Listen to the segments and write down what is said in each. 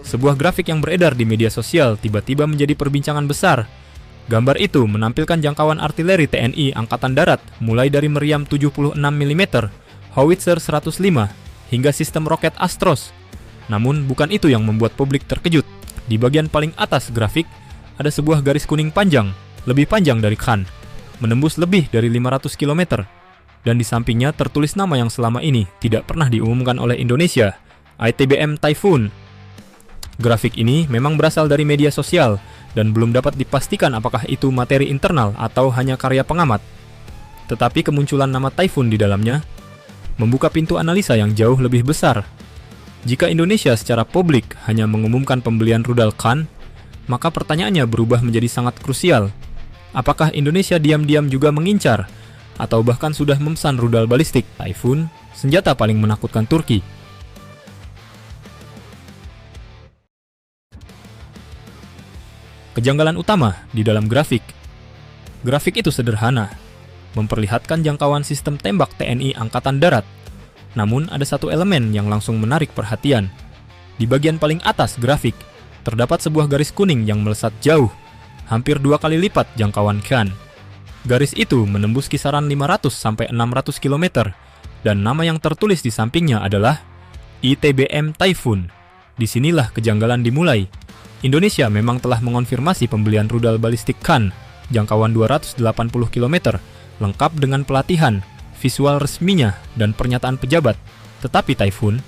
Sebuah grafik yang beredar di media sosial tiba-tiba menjadi perbincangan besar. Gambar itu menampilkan jangkauan artileri TNI Angkatan Darat mulai dari meriam 76 mm, howitzer 105, hingga sistem roket Astros. Namun bukan itu yang membuat publik terkejut. Di bagian paling atas grafik, ada sebuah garis kuning panjang, lebih panjang dari Khan, menembus lebih dari 500 km. Dan di sampingnya tertulis nama yang selama ini tidak pernah diumumkan oleh Indonesia, ITBM Typhoon. Grafik ini memang berasal dari media sosial dan belum dapat dipastikan apakah itu materi internal atau hanya karya pengamat. Tetapi kemunculan nama Typhoon di dalamnya membuka pintu analisa yang jauh lebih besar. Jika Indonesia secara publik hanya mengumumkan pembelian rudal Khan, maka pertanyaannya berubah menjadi sangat krusial. Apakah Indonesia diam-diam juga mengincar atau bahkan sudah memesan rudal balistik Typhoon, senjata paling menakutkan Turki? Kejanggalan utama di dalam grafik. Grafik itu sederhana, memperlihatkan jangkauan sistem tembak TNI Angkatan Darat. Namun ada satu elemen yang langsung menarik perhatian. Di bagian paling atas grafik, terdapat sebuah garis kuning yang melesat jauh, hampir 2 kali lipat jangkauan Khan. Garis itu menembus kisaran 500-600 km, dan nama yang tertulis di sampingnya adalah ITBM Typhoon. Disinilah kejanggalan dimulai. Indonesia memang telah mengonfirmasi pembelian rudal balistik Khan, jangkauan 280 km, lengkap dengan pelatihan, visual resminya, dan pernyataan pejabat. Tetapi Typhoon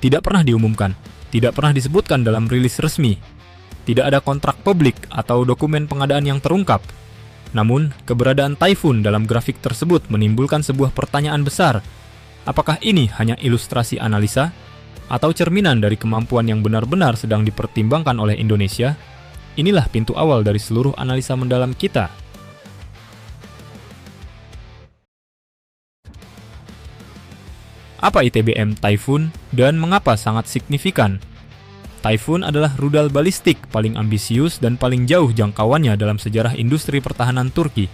tidak pernah diumumkan, tidak pernah disebutkan dalam rilis resmi. Tidak ada kontrak publik atau dokumen pengadaan yang terungkap. Namun, keberadaan Typhoon dalam grafik tersebut menimbulkan sebuah pertanyaan besar. Apakah ini hanya ilustrasi analisa? Atau cerminan dari kemampuan yang benar-benar sedang dipertimbangkan oleh Indonesia? Inilah pintu awal dari seluruh analisa mendalam kita. Apa ITBM Typhoon dan mengapa sangat signifikan? Typhoon adalah rudal balistik paling ambisius dan paling jauh jangkauannya dalam sejarah industri pertahanan Turki.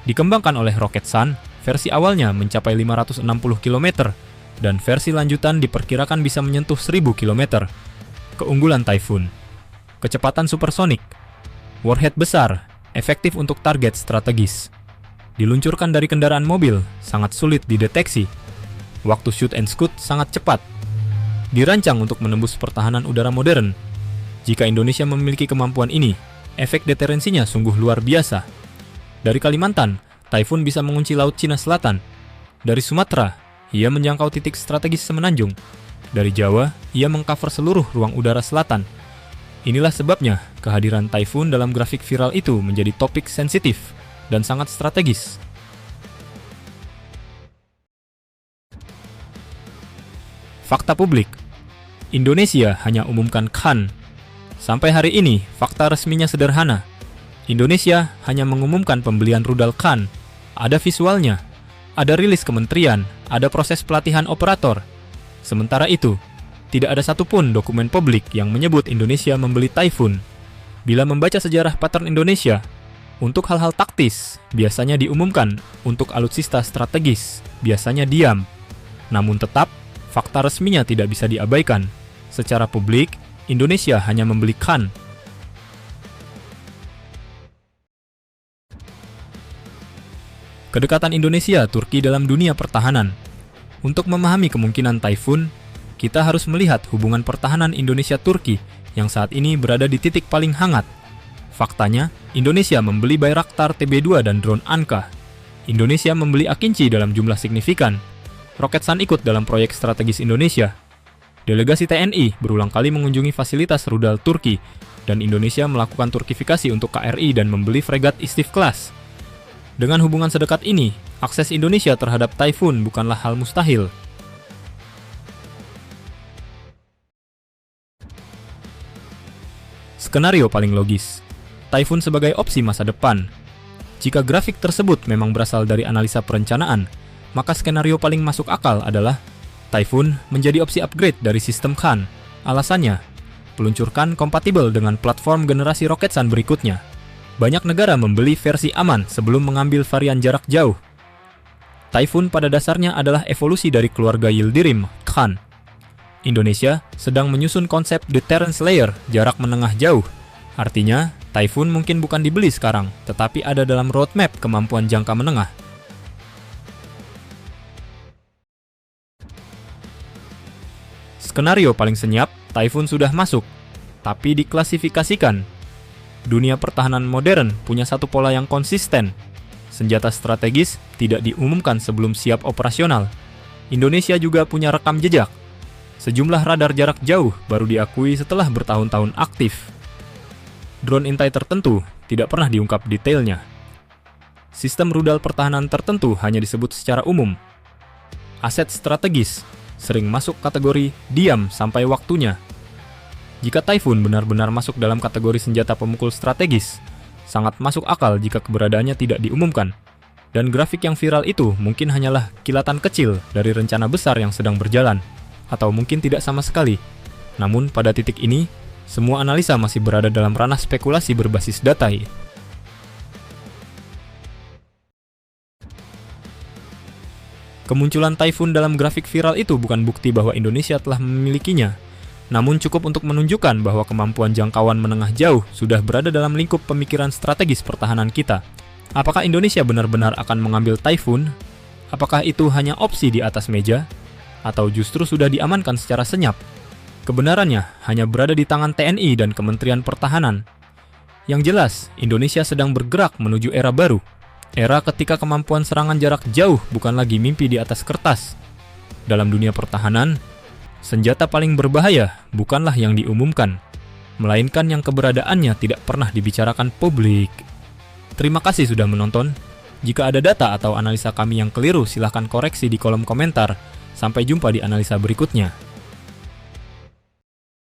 Dikembangkan oleh Roketsan, versi awalnya mencapai 560 km, dan versi lanjutan diperkirakan bisa menyentuh 1000 km. Keunggulan Typhoon: kecepatan supersonik, warhead besar, efektif untuk target strategis. Diluncurkan dari kendaraan mobil, sangat sulit dideteksi. Waktu shoot and scoot sangat cepat. Dirancang untuk menembus pertahanan udara modern. Jika Indonesia memiliki kemampuan ini, efek deterensinya sungguh luar biasa. Dari Kalimantan, Typhoon bisa mengunci Laut Cina Selatan. Dari Sumatera, ia menjangkau titik strategis Semenanjung. Dari Jawa, ia mengcover seluruh ruang udara selatan. Inilah sebabnya kehadiran Typhoon dalam grafik viral itu menjadi topik sensitif dan sangat strategis. Fakta publik: Indonesia hanya umumkan Khan. Sampai hari ini, fakta resminya sederhana. Indonesia hanya mengumumkan pembelian rudal Khan. Ada visualnya, ada rilis kementerian, ada proses pelatihan operator. Sementara itu, tidak ada satupun dokumen publik yang menyebut Indonesia membeli Typhoon. Bila membaca sejarah pattern Indonesia, untuk hal-hal taktis, biasanya diumumkan. Untuk alutsista strategis, biasanya diam. Namun tetap, fakta resminya tidak bisa diabaikan. Secara publik, Indonesia hanya membeli Khan. Kedekatan Indonesia-Turki dalam dunia pertahanan. Untuk memahami kemungkinan Typhoon, kita harus melihat hubungan pertahanan Indonesia-Turki yang saat ini berada di titik paling hangat. Faktanya, Indonesia membeli Bayraktar TB2 dan drone Anka. Indonesia membeli Akinci dalam jumlah signifikan. Roketsan ikut dalam proyek strategis Indonesia. Delegasi TNI berulang kali mengunjungi fasilitas rudal Turki, dan Indonesia melakukan turkifikasi untuk KRI dan membeli fregat Istif Class. Dengan hubungan sedekat ini, akses Indonesia terhadap Typhoon bukanlah hal mustahil. Skenario paling logis: Typhoon sebagai opsi masa depan. Jika grafik tersebut memang berasal dari analisa perencanaan, maka skenario paling masuk akal adalah Typhoon menjadi opsi upgrade dari sistem Khan. Alasannya, peluncurkan kompatibel dengan platform generasi Roketsan berikutnya. Banyak negara membeli versi aman sebelum mengambil varian jarak jauh. Typhoon pada dasarnya adalah evolusi dari keluarga Yildirim, Khan. Indonesia sedang menyusun konsep deterrence layer jarak menengah jauh. Artinya, Typhoon mungkin bukan dibeli sekarang, tetapi ada dalam roadmap kemampuan jangka menengah. Skenario paling senyap, Typhoon sudah masuk, tapi diklasifikasikan. Dunia pertahanan modern punya satu pola yang konsisten. Senjata strategis tidak diumumkan sebelum siap operasional. Indonesia juga punya rekam jejak. Sejumlah radar jarak jauh baru diakui setelah bertahun-tahun aktif. Drone intai tertentu tidak pernah diungkap detailnya. Sistem rudal pertahanan tertentu hanya disebut secara umum. Aset strategis sering masuk kategori diam sampai waktunya. Jika Typhoon benar-benar masuk dalam kategori senjata pemukul strategis, sangat masuk akal jika keberadaannya tidak diumumkan. Dan grafik yang viral itu mungkin hanyalah kilatan kecil dari rencana besar yang sedang berjalan, atau mungkin tidak sama sekali. Namun pada titik ini, semua analisa masih berada dalam ranah spekulasi berbasis data. Kemunculan Typhoon dalam grafik viral itu bukan bukti bahwa Indonesia telah memilikinya, namun cukup untuk menunjukkan bahwa kemampuan jangkauan menengah jauh sudah berada dalam lingkup pemikiran strategis pertahanan kita. Apakah Indonesia benar-benar akan mengambil Typhoon? Apakah itu hanya opsi di atas meja? Atau justru sudah diamankan secara senyap? Kebenarannya hanya berada di tangan TNI dan Kementerian Pertahanan. Yang jelas, Indonesia sedang bergerak menuju era baru. Era ketika kemampuan serangan jarak jauh bukan lagi mimpi di atas kertas. Dalam dunia pertahanan, senjata paling berbahaya bukanlah yang diumumkan, melainkan yang keberadaannya tidak pernah dibicarakan publik. Terima kasih sudah menonton. Jika ada data atau analisa kami yang keliru, silahkan koreksi di kolom komentar. Sampai jumpa di analisa berikutnya.